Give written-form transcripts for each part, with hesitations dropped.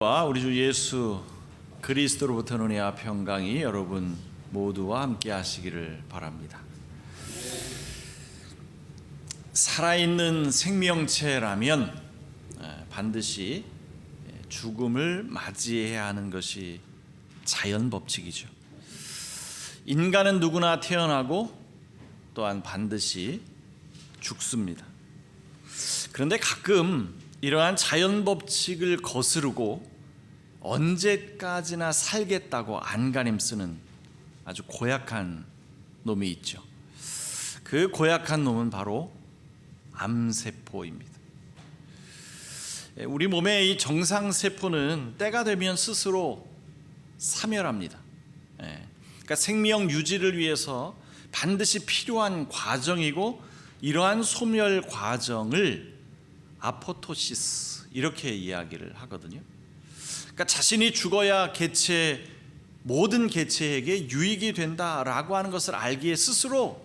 우리 주 예수 그리스도로부터 은혜와 평강이 여러분 모두와 함께 하시기를 바랍니다. 살아있는 생명체라면 반드시 죽음을 맞이해야 하는 것이 자연 법칙이죠. 인간은 누구나 태어나고 또한 반드시 죽습니다. 그런데 가끔 이러한 자연 법칙을 거스르고 언제까지나 살겠다고 안간힘 쓰는 아주 고약한 놈이 있죠. 그 고약한 놈은 바로 암세포입니다. 우리 몸의 이 정상세포는 때가 되면 스스로 사멸합니다. 그러니까 생명 유지를 위해서 반드시 필요한 과정이고, 이러한 소멸 과정을 아포토시스 이렇게 이야기를 하거든요. 그러니까 자신이 죽어야 모든 개체에게 유익이 된다라고 하는 것을 알기에 스스로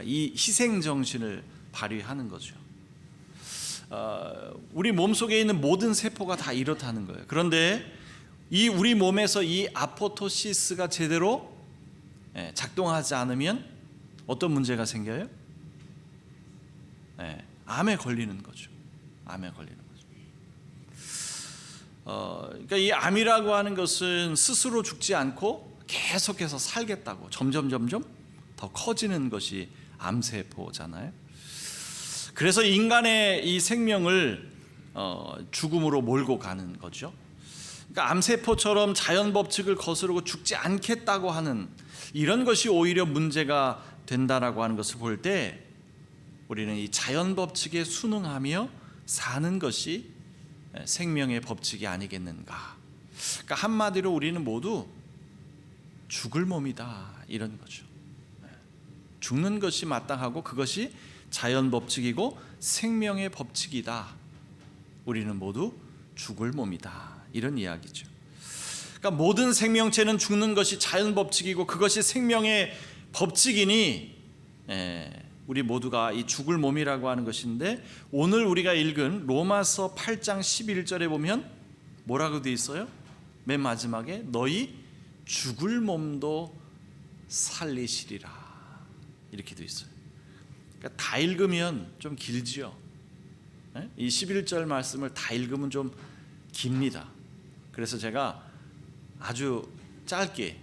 이 희생 정신을 발휘하는 거죠. 우리 몸속에 있는 모든 세포가 다 이렇다는 거예요. 그런데 이 우리 몸에서 이 아포토시스가 제대로 작동하지 않으면 어떤 문제가 생겨요? 암에 걸리는 거죠. 암에 걸리는 거죠. 그러니까 이 암이라고 하는 것은 스스로 죽지 않고 계속해서 살겠다고 점점 더 커지는 것이 암세포잖아요. 그래서 인간의 이 생명을 죽음으로 몰고 가는 거죠. 그러니까 암세포처럼 자연 법칙을 거스르고 죽지 않겠다고 하는 이런 것이 오히려 문제가 된다라고 하는 것을 볼 때, 우리는 이 자연 법칙에 순응하며 사는 것이 생명의 법칙이 아니겠는가. 그러니까 한마디로 우리는 모두 죽을 몸이다, 이런 거죠. 죽는 것이 마땅하고 그것이 자연 법칙이고 생명의 법칙이다. 우리는 모두 죽을 몸이다, 이런 이야기죠. 그러니까 모든 생명체는 죽는 것이 자연 법칙이고 그것이 생명의 법칙이니 우리 모두가 이 죽을 몸이라고 하는 것인데, 오늘 우리가 읽은 로마서 8장 11절에 보면 뭐라고 되어 있어요? 맨 마지막에 너희 죽을 몸도 살리시리라, 이렇게 되어 있어요. 그러니까 다 읽으면 좀 길지요. 이 11절 말씀을 다 읽으면 좀 깁니다. 그래서 제가 아주 짧게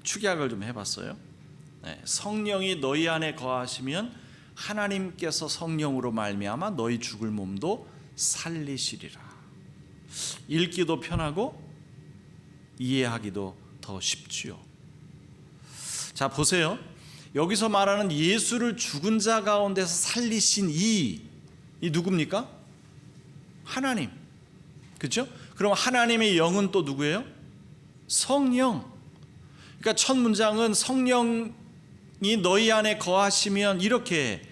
축약을 좀 해봤어요. 성령이 너희 안에 거하시면 하나님께서 성령으로 말미암아 너희 죽을 몸도 살리시리라. 읽기도 편하고 이해하기도 더 쉽지요. 자, 보세요. 여기서 말하는 예수를 죽은 자 가운데서 살리신 이 누굽니까? 하나님. 그렇죠? 그럼 하나님의 영은 또 누구예요? 성령. 그러니까 첫 문장은 성령이 너희 안에 거하시면, 이렇게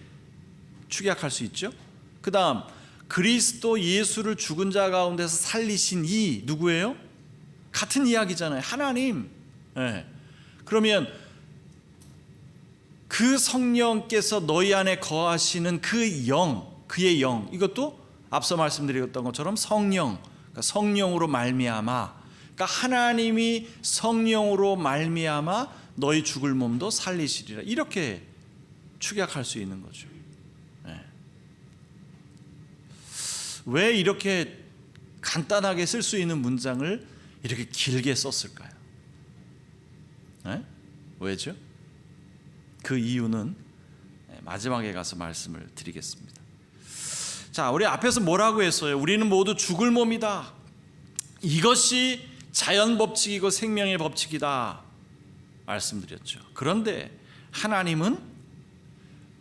축약할 수 있죠. 그 다음, 그리스도 예수를 죽은 자 가운데서 살리신 이 누구예요? 같은 이야기잖아요. 하나님. 그러면 그 성령께서 너희 안에 거하시는 그 영, 그의 영, 이것도 앞서 말씀드렸던 것처럼 성령, 그러니까 성령으로 말미암아, 그러니까 하나님이 성령으로 말미암아 너희 죽을 몸도 살리시리라, 이렇게 축약할 수 있는 거죠. 왜 이렇게 간단하게 쓸 수 있는 문장을 이렇게 길게 썼을까요? 왜죠? 그 이유는 마지막에 가서 말씀을 드리겠습니다. 자, 우리 앞에서 뭐라고 했어요? 우리는 모두 죽을 몸이다. 이것이 자연 법칙이고 생명의 법칙이다 말씀드렸죠. 그런데 하나님은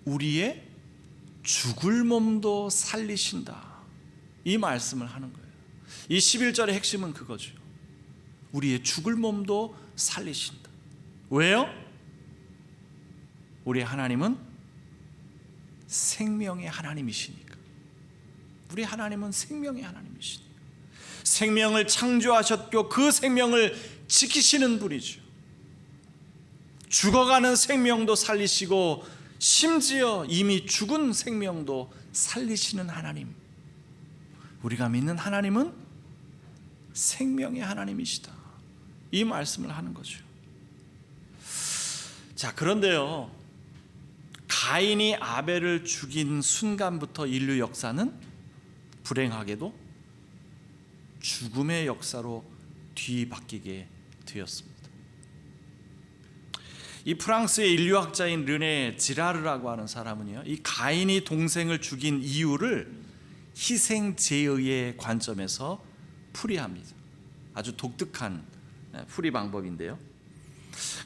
우리의 죽을 몸도 살리신다, 이 말씀을 하는 거예요. 이 11절의 핵심은 그거죠. 우리의 죽을 몸도 살리신다. 왜요? 우리 하나님은 생명의 하나님이시니까. 우리 하나님은 생명의 하나님이시니까. 생명을 창조하셨고 그 생명을 지키시는 분이죠. 죽어가는 생명도 살리시고 심지어 이미 죽은 생명도 살리시는 하나님. 우리가 믿는 하나님은 생명의 하나님이시다. 이 말씀을 하는 거죠. 자, 그런데요, 가인이 아벨을 죽인 순간부터 인류 역사는 불행하게도 죽음의 역사로 뒤바뀌게 되었습니다. 이 프랑스의 인류학자인 르네 지라르라고 하는 사람은요, 이 가인이 동생을 죽인 이유를 희생제의의 관점에서 풀이합니다. 아주 독특한 풀이 방법인데요.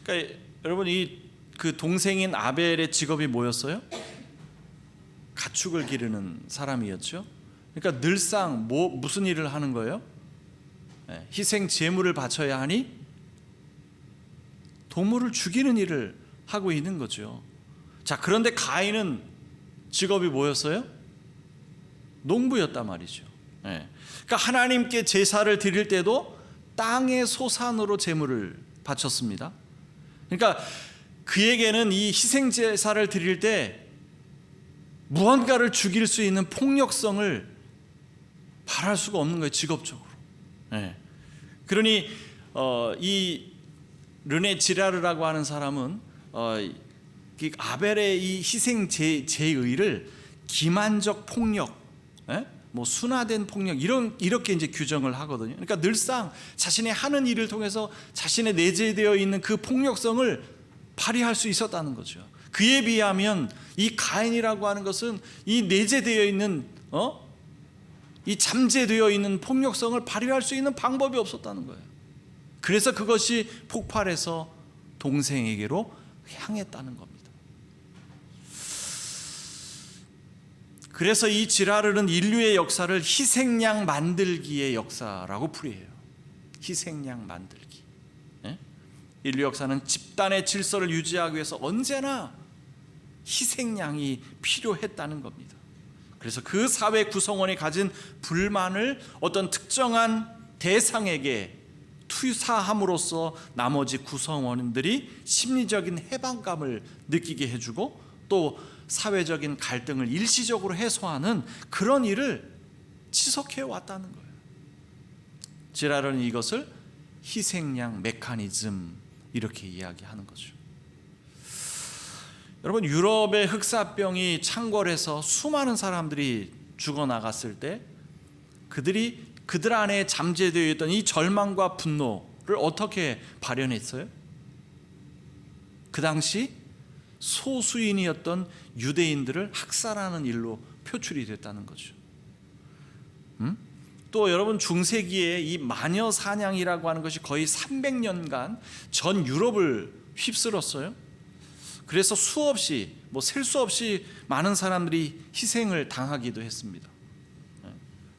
그러니까 여러분, 그 동생인 아벨의 직업이 뭐였어요? 가축을 기르는 사람이었죠. 그러니까 늘상 무슨 일을 하는 거예요? 희생 제물을 바쳐야 하니 동물을 죽이는 일을 하고 있는 거죠. 자, 그런데 가인은 직업이 뭐였어요? 농부였단 말이죠. 그러니까 하나님께 제사를 드릴 때도 땅의 소산으로 제물을 바쳤습니다. 그러니까 그에게는 이 희생 제사를 드릴 때 무언가를 죽일 수 있는 폭력성을 바랄 수가 없는 거예요, 직업적으로. 그러니 이 르네 지라르라고 하는 사람은 아벨의 이 희생 제의를 기만적 폭력, 뭐 순화된 폭력, 이렇게 이제 규정을 하거든요. 그러니까 늘상 자신의 하는 일을 통해서 자신의 내재되어 있는 그 폭력성을 발휘할 수 있었다는 거죠. 그에 비하면 이 가인이라고 하는 것은 이 내재되어 있는 이 잠재되어 있는 폭력성을 발휘할 수 있는 방법이 없었다는 거예요. 그래서 그것이 폭발해서 동생에게로 향했다는 겁니다. 그래서 이 지라르는 인류의 역사를 희생양 만들기의 역사라고 풀이해요. 희생양 만들기. 인류 역사는 집단의 질서를 유지하기 위해서 언제나 희생양이 필요했다는 겁니다. 그래서 그 사회 구성원이 가진 불만을 어떤 특정한 대상에게 투사함으로써 나머지 구성원들이 심리적인 해방감을 느끼게 해주고 또 사회적인 갈등을 일시적으로 해소하는 그런 일을 지속해 왔다는 거예요. 지라르는 이것을 희생양 메커니즘 이렇게 이야기하는 거죠. 여러분, 유럽의 흑사병이 창궐해서 수많은 사람들이 죽어나갔을 때 그들 안에 잠재되어 있던 이 절망과 분노를 어떻게 발현했어요? 그 당시 소수인이었던 유대인들을 학살하는 일로 표출이 됐다는 거죠. 또 여러분, 중세기에 이 마녀 사냥이라고 하는 것이 거의 300년간 전 유럽을 휩쓸었어요. 그래서 수없이 셀 수 없이 많은 사람들이 희생을 당하기도 했습니다.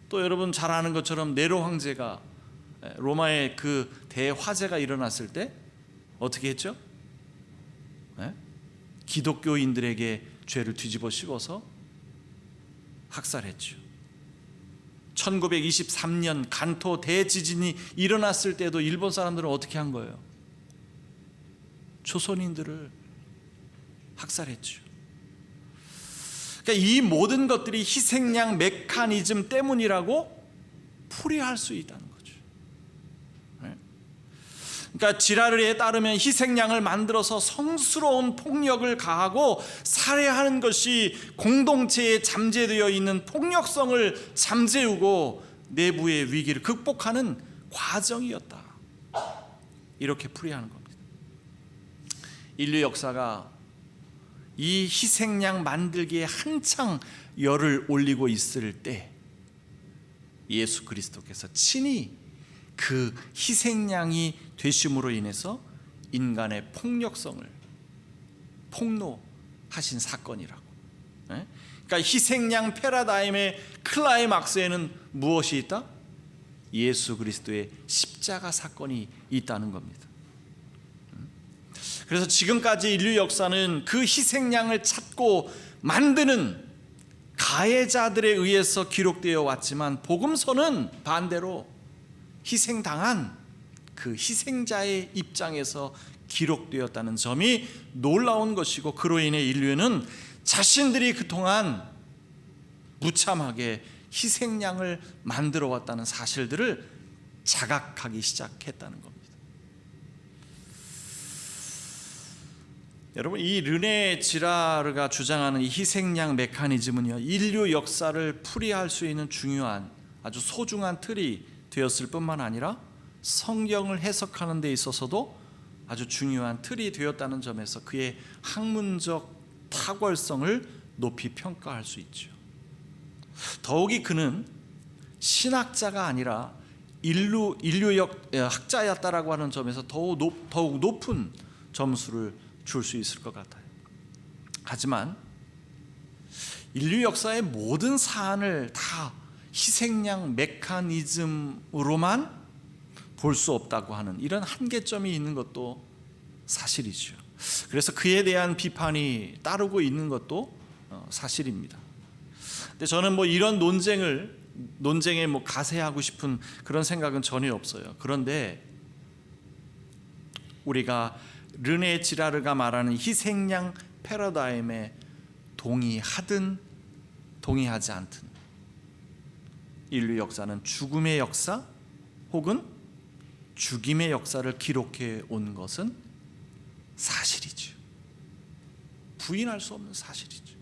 또 여러분 잘 아는 것처럼 네로 황제가 로마의 그 대화재가 일어났을 때 어떻게 했죠? 기독교인들에게 죄를 뒤집어 씌워서 학살했죠. 1923년 간토 대지진이 일어났을 때도 일본 사람들은 어떻게 한 거예요? 조선인들을 학살했죠. 그러니까 이 모든 것들이 희생양 메커니즘 때문이라고 풀이할 수 있다는 거죠. 그러니까 지라르에 따르면 희생양을 만들어서 성스러운 폭력을 가하고 살해하는 것이 공동체에 잠재되어 있는 폭력성을 잠재우고 내부의 위기를 극복하는 과정이었다. 이렇게 풀이하는 겁니다. 인류 역사가 이 희생양 만들기에 한창 열을 올리고 있을 때 예수 그리스도께서 친히 그 희생양이 되심으로 인해서 인간의 폭력성을 폭로하신 사건이라고. 그러니까 희생양 패러다임의 클라이막스에는 무엇이 있다? 예수 그리스도의 십자가 사건이 있다는 겁니다. 그래서 지금까지 인류 역사는 그 희생양을 찾고 만드는 가해자들에 의해서 기록되어 왔지만 복음서는 반대로 희생당한 그 희생자의 입장에서 기록되었다는 점이 놀라운 것이고, 그로 인해 인류는 자신들이 그동안 무참하게 희생양을 만들어 왔다는 사실들을 자각하기 시작했다는 겁니다. 여러분, 이 르네 지라르가 주장하는 이 희생양 메커니즘은요, 인류 역사를 풀이할 수 있는 중요한 아주 소중한 틀이 되었을 뿐만 아니라 성경을 해석하는 데 있어서도 아주 중요한 틀이 되었다는 점에서 그의 학문적 탁월성을 높이 평가할 수 있죠. 더욱이 그는 신학자가 아니라 인류학 학자였다라고 하는 점에서 더욱 높은 점수를 줄 수 있을 것 같아요. 하지만 인류 역사의 모든 사안을 다 희생양 메커니즘으로만 볼 수 없다고 하는 이런 한계점이 있는 것도 사실이죠. 그래서 그에 대한 비판이 따르고 있는 것도 사실입니다. 근데 저는 이런 논쟁에 가세하고 싶은 그런 생각은 전혀 없어요. 그런데 우리가 르네 지라르가 말하는 희생양 패러다임에 동의하든 동의하지 않든 인류 역사는 죽음의 역사 혹은 죽임의 역사를 기록해 온 것은 사실이죠. 부인할 수 없는 사실이죠.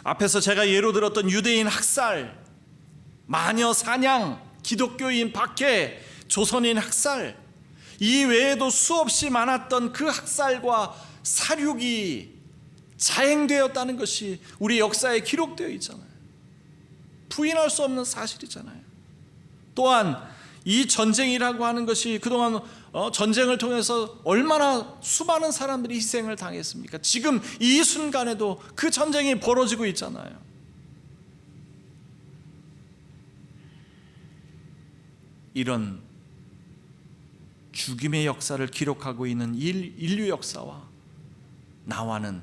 앞에서 제가 예로 들었던 유대인 학살, 마녀 사냥, 기독교인 박해, 조선인 학살, 이 외에도 수없이 많았던 그 학살과 살육이 자행되었다는 것이 우리 역사에 기록되어 있잖아요. 부인할 수 없는 사실이잖아요. 또한 이 전쟁이라고 하는 것이 그동안 전쟁을 통해서 얼마나 수많은 사람들이 희생을 당했습니까? 지금 이 순간에도 그 전쟁이 벌어지고 있잖아요. 이런 죽임의 역사를 기록하고 있는 인류 역사와 나와는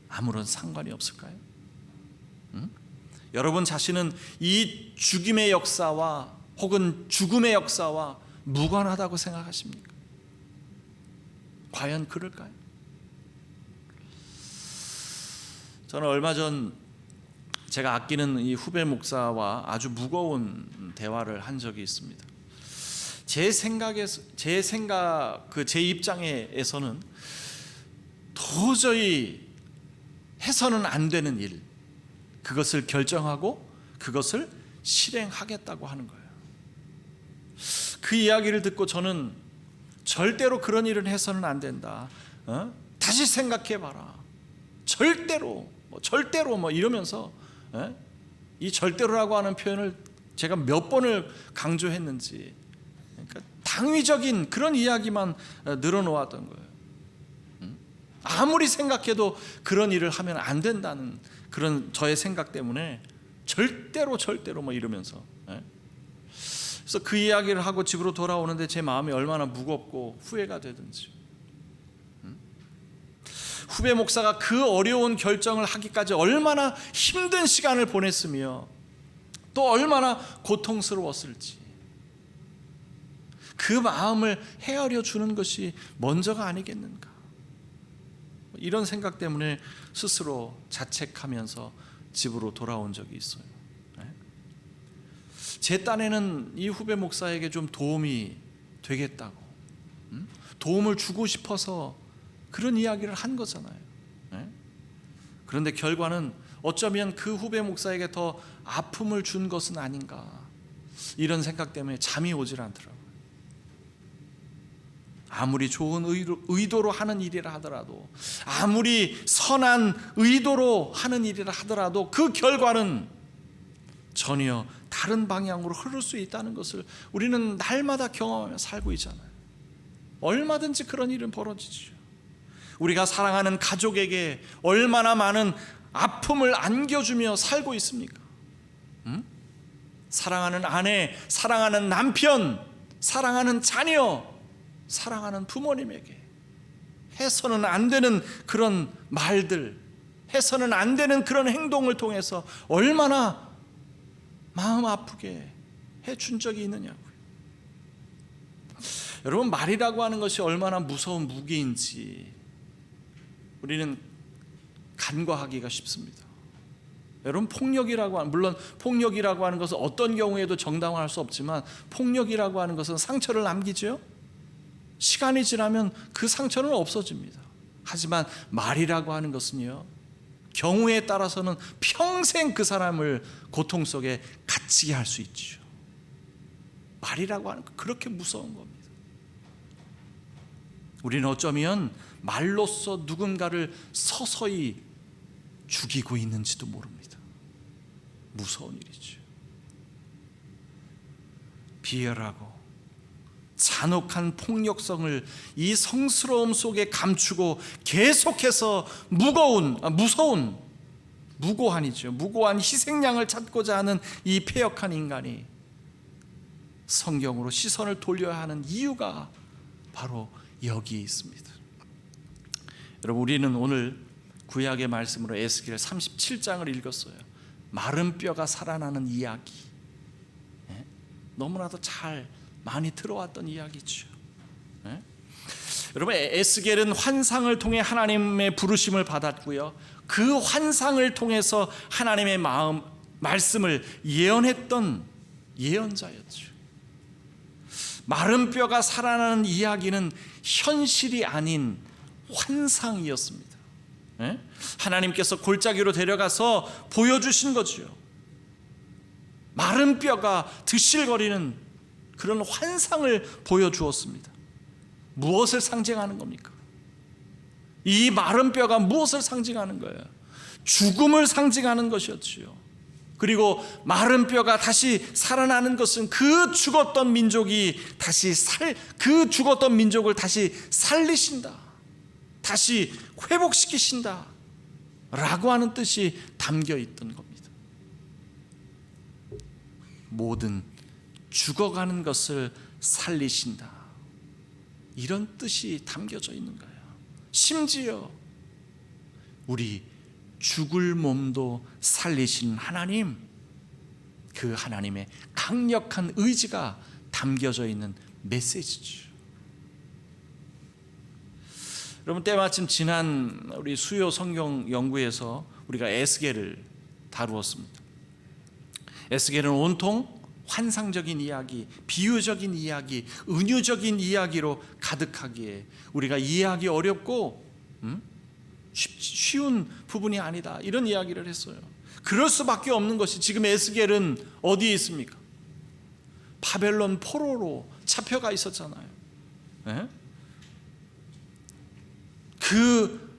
아무런 상관이 없을까요? 여러분 자신은 이 죽임의 역사와 혹은 죽음의 역사와 무관하다고 생각하십니까? 과연 그럴까요? 저는 얼마 전 제가 아끼는 이 후배 목사와 아주 무거운 대화를 한 적이 있습니다. 제 입장에서는 도저히 해서는 안 되는 일, 그것을 결정하고 그것을 실행하겠다고 하는 거예요. 그 이야기를 듣고 저는 절대로 그런 일은 해서는 안 된다. 다시 생각해봐라. 절대로 이러면서 이 절대로라고 하는 표현을 제가 몇 번을 강조했는지, 그러니까 당위적인 그런 이야기만 늘어놓았던 거예요. 아무리 생각해도 그런 일을 하면 안 된다는 그런 저의 생각 때문에 절대로 이러면서, 그래서 그 이야기를 하고 집으로 돌아오는데 제 마음이 얼마나 무겁고 후회가 되든지. 후배 목사가 그 어려운 결정을 하기까지 얼마나 힘든 시간을 보냈으며 또 얼마나 고통스러웠을지, 그 마음을 헤아려 주는 것이 먼저가 아니겠는가, 이런 생각 때문에 스스로 자책하면서 집으로 돌아온 적이 있어요. 제 딴에는 이 후배 목사에게 좀 도움이 되겠다고, 도움을 주고 싶어서 그런 이야기를 한 거잖아요. 그런데 결과는 어쩌면 그 후배 목사에게 더 아픔을 준 것은 아닌가, 이런 생각 때문에 잠이 오질 않더라고요. 아무리 좋은 의도로 하는 일이라 하더라도, 아무리 선한 의도로 하는 일이라 하더라도 그 결과는 전혀 다른 방향으로 흐를 수 있다는 것을 우리는 날마다 경험하며 살고 있잖아요. 얼마든지 그런 일은 벌어지죠. 우리가 사랑하는 가족에게 얼마나 많은 아픔을 안겨주며 살고 있습니까? 사랑하는 아내, 사랑하는 남편, 사랑하는 자녀, 사랑하는 부모님에게 해서는 안 되는 그런 말들, 해서는 안 되는 그런 행동을 통해서 얼마나 마음 아프게 해준 적이 있느냐고요. 여러분, 말이라고 하는 것이 얼마나 무서운 무기인지 우리는 간과하기가 쉽습니다. 여러분, 물론 폭력이라고 하는 것은 어떤 경우에도 정당화할 수 없지만 폭력이라고 하는 것은 상처를 남기죠. 시간이 지나면 그 상처는 없어집니다. 하지만 말이라고 하는 것은요, 경우에 따라서는 평생 그 사람을 고통 속에 갇히게 할 수 있죠. 말이라고 하는 것, 그렇게 무서운 겁니다. 우리는 어쩌면 말로써 누군가를 서서히 죽이고 있는지도 모릅니다. 무서운 일이죠. 비열하고 잔혹한 폭력성을 이 성스러움 속에 감추고 계속해서 무고한 희생양을 찾고자 하는 이 패역한 인간이 성경으로 시선을 돌려야 하는 이유가 바로 여기에 있습니다. 여러분, 우리는 오늘 구약의 말씀으로 에스겔 37장을 읽었어요. 마른 뼈가 살아나는 이야기. 너무나도 많이 들어왔던 이야기죠. 여러분, 에스겔은 환상을 통해 하나님의 부르심을 받았고요, 그 환상을 통해서 하나님의 말씀을 예언했던 예언자였죠. 마른 뼈가 살아나는 이야기는 현실이 아닌 환상이었습니다. 하나님께서 골짜기로 데려가서 보여주신 거죠. 마른 뼈가 드실거리는 그런 환상을 보여주었습니다. 무엇을 상징하는 겁니까? 이 마른 뼈가 무엇을 상징하는 거예요? 죽음을 상징하는 것이었지요. 그리고 마른 뼈가 다시 살아나는 것은 그 죽었던 민족을 다시 살리신다, 다시 회복시키신다 라고 하는 뜻이 담겨 있던 겁니다. 모든 죽어가는 것을 살리신다, 이런 뜻이 담겨져 있는 거예요. 심지어 우리 죽을 몸도 살리신 하나님, 그 하나님의 강력한 의지가 담겨져 있는 메시지죠. 여러분, 때마침 지난 우리 수요 성경 연구에서 우리가 에스겔을 다루었습니다. 에스겔은 온통 환상적인 이야기, 비유적인 이야기, 은유적인 이야기로 가득하기에 우리가 이해하기 어렵고 쉬운 부분이 아니다, 이런 이야기를 했어요. 그럴 수밖에 없는 것이, 지금 에스겔은 어디에 있습니까? 바벨론 포로로 잡혀가 있었잖아요. 그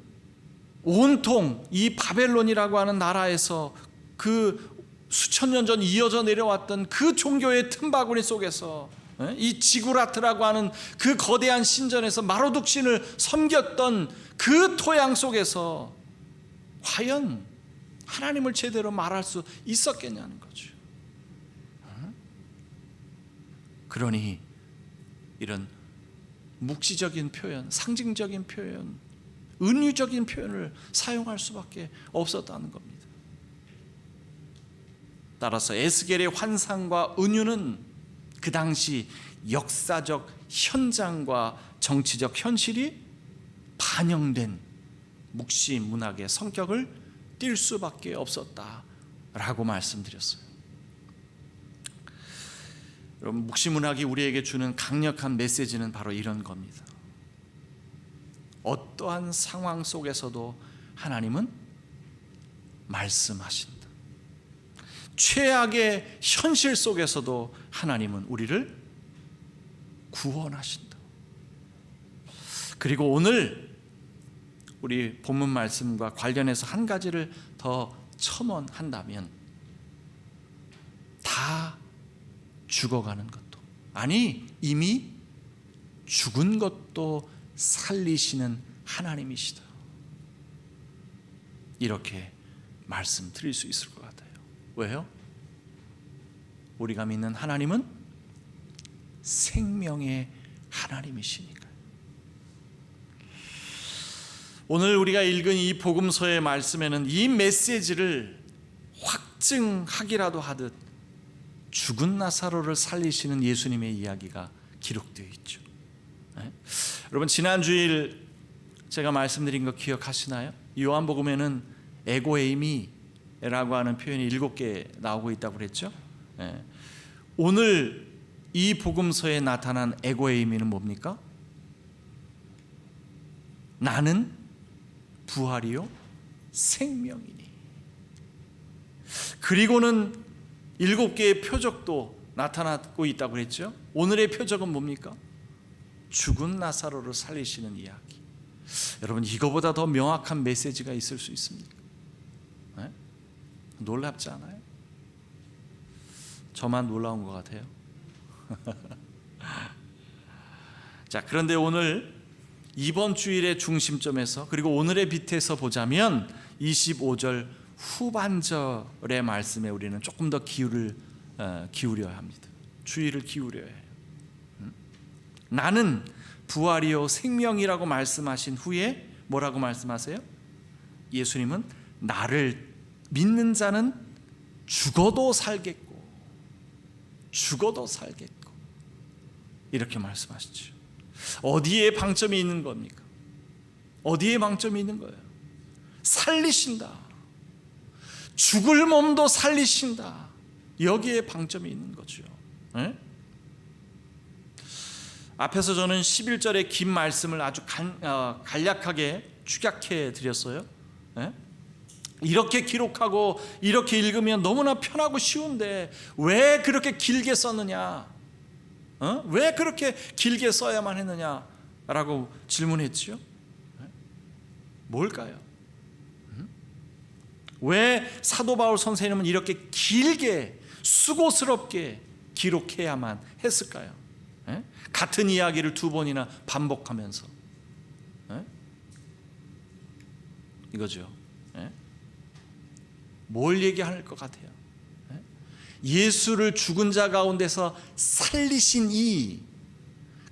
온통 이 바벨론이라고 하는 나라에서 그 수천 년 전 이어져 내려왔던 그 종교의 틈바구니 속에서, 이 지구라트라고 하는 그 거대한 신전에서 마로둑 신을 섬겼던 그 토양 속에서 과연 하나님을 제대로 말할 수 있었겠냐는 거죠. 그러니 이런 묵시적인 표현, 상징적인 표현, 은유적인 표현을 사용할 수밖에 없었다는 겁니다. 따라서 에스겔의 환상과 은유는 그 당시 역사적 현장과 정치적 현실이 반영된 묵시 문학의 성격을 띌 수밖에 없었다라고 말씀드렸어요. 여러분, 묵시 문학이 우리에게 주는 강력한 메시지는 바로 이런 겁니다. 어떠한 상황 속에서도 하나님은 말씀하신다. 최악의 현실 속에서도 하나님은 우리를 구원하신다. 그리고 오늘 우리 본문 말씀과 관련해서 한 가지를 더 첨언한다면, 다 죽어가는 것도, 아니 이미 죽은 것도 살리시는 하나님이시다, 이렇게 말씀드릴 수 있을 것 같아요. 왜요? 우리가 믿는 하나님은 생명의 하나님이시니까요. 오늘 우리가 읽은 이 복음서의 말씀에는 이 메시지를 확증하기라도 하듯 죽은 나사로를 살리시는 예수님의 이야기가 기록되어 있죠. 여러분, 지난 주일 제가 말씀드린 거 기억하시나요? 요한복음에는 에고에임이 에고에미라고 하는 표현이 7개 나오고 있다고 그랬죠. 예. 오늘 이 복음서에 나타난 에고에미는 뭡니까? 나는 부활이요 생명이니. 그리고는 7개의 표적도 나타나고 있다고 그랬죠. 오늘의 표적은 뭡니까? 죽은 나사로를 살리시는 이야기. 여러분, 이거보다 더 명확한 메시지가 있을 수 있습니까? 네? 놀랍지 않아요? 저만 놀라운 것 같아요. 자, 그런데 오늘 이번 주일의 중심점에서, 그리고 오늘의 빛에서 보자면 25절 후반절의 말씀에 우리는 조금 더 기울여야 합니다. 주의를 기울여야 해요. 나는 부활이요 생명이라고 말씀하신 후에 뭐라고 말씀하세요? 예수님은 나를 믿는 자는 죽어도 살겠고 이렇게 말씀하시죠. 어디에 방점이 있는 겁니까? 어디에 방점이 있는 거예요? 살리신다. 죽을 몸도 살리신다. 여기에 방점이 있는 거죠. 네? 앞에서 저는 11절의 긴 말씀을 아주 간략하게 축약해 드렸어요. 네? 이렇게 기록하고 이렇게 읽으면 너무나 편하고 쉬운데 왜 그렇게 길게 썼느냐? 왜 그렇게 길게 써야만 했느냐라고 질문했죠. 뭘까요? 왜 사도 바울 선생님은 이렇게 길게 수고스럽게 기록해야만 했을까요? 같은 이야기를 2번이나 반복하면서 이거죠. 뭘 얘기할 것 같아요? 예수를 죽은 자 가운데서 살리신 이,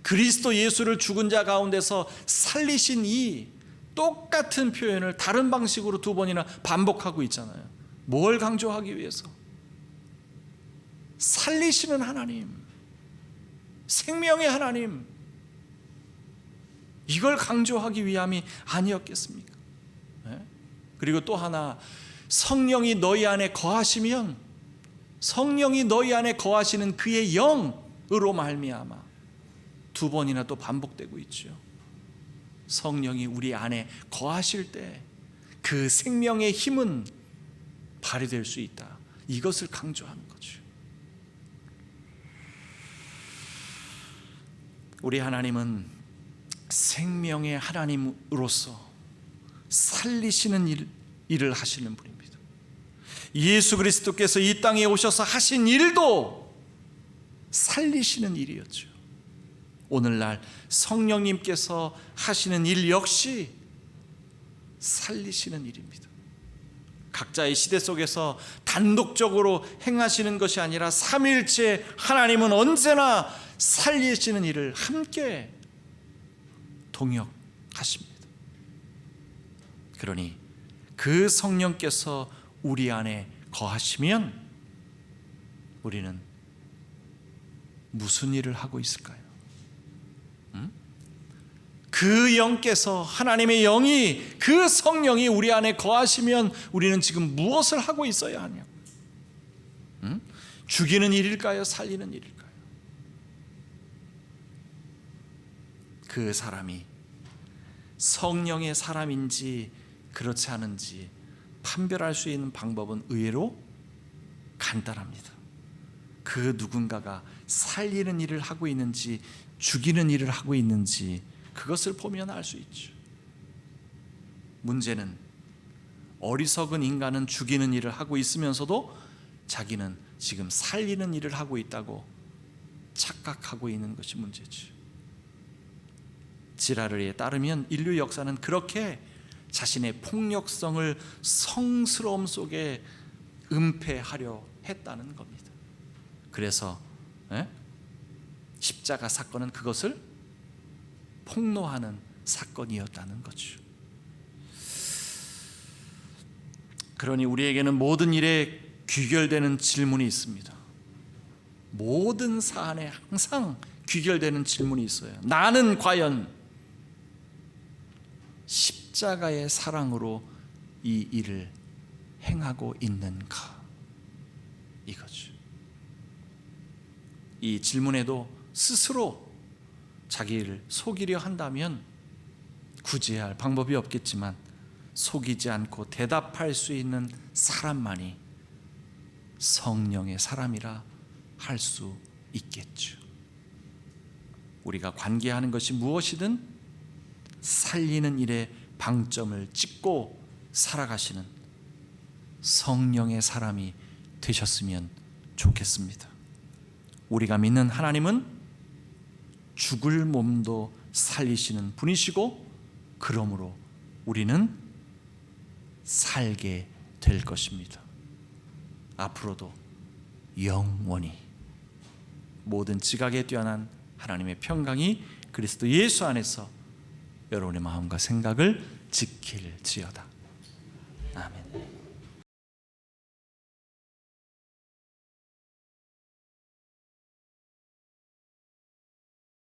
그리스도 예수를 죽은 자 가운데서 살리신 이 똑같은 표현을 다른 방식으로 2번이나 반복하고 있잖아요. 뭘 강조하기 위해서? 살리시는 하나님, 생명의 하나님, 이걸 강조하기 위함이 아니었겠습니까? 그리고 또 하나, 성령이 너희 안에 거하시면, 성령이 너희 안에 거하시는 그의 영으로 말미암아 2번이나 또 반복되고 있죠. 성령이 우리 안에 거하실 때 그 생명의 힘은 발휘될 수 있다. 이것을 강조하는 거죠. 우리 하나님은 생명의 하나님으로서 살리시는 일을 하시는 분입니다. 예수 그리스도께서 이 땅에 오셔서 하신 일도 살리시는 일이었죠. 오늘날 성령님께서 하시는 일 역시 살리시는 일입니다. 각자의 시대 속에서 단독적으로 행하시는 것이 아니라 삼위일체 하나님은 언제나 살리시는 일을 함께 동역하십니다. 그러니 그 성령께서 우리 안에 거하시면 우리는 무슨 일을 하고 있을까요? 그 영께서, 하나님의 영이, 그 성령이 우리 안에 거하시면 우리는 지금 무엇을 하고 있어야 하냐? 죽이는 일일까요? 살리는 일일까요? 그 사람이 성령의 사람인지 그렇지 않은지 판별할 수 있는 방법은 의외로 간단합니다. 그 누군가가 살리는 일을 하고 있는지 죽이는 일을 하고 있는지 그것을 보면 알 수 있죠. 문제는 어리석은 인간은 죽이는 일을 하고 있으면서도 자기는 지금 살리는 일을 하고 있다고 착각하고 있는 것이 문제죠. 지라르에 따르면 인류 역사는 그렇게 자신의 폭력성을 성스러움 속에 은폐하려 했다는 겁니다. 그래서 십자가 사건은 그것을 폭로하는 사건이었다는 거죠. 그러니 우리에게는 모든 일에 귀결되는 질문이 있습니다. 모든 사안에 항상 귀결되는 질문이 있어요. 나는 과연 십자가의 사랑으로 이 일을 행하고 있는가? 이거죠. 이 질문에도 스스로 자기를 속이려 한다면 구제해야 할 방법이 없겠지만 속이지 않고 대답할 수 있는 사람만이 성령의 사람이라 할 수 있겠죠. 우리가 관계하는 것이 무엇이든 살리는 일에 방점을 찍고 살아가시는 성령의 사람이 되셨으면 좋겠습니다. 우리가 믿는 하나님은 죽을 몸도 살리시는 분이시고 그러므로 우리는 살게 될 것입니다. 앞으로도 영원히 모든 지각에 뛰어난 하나님의 평강이 그리스도 예수 안에서 여러분의 마음과 생각을 지킬지어다. 아멘.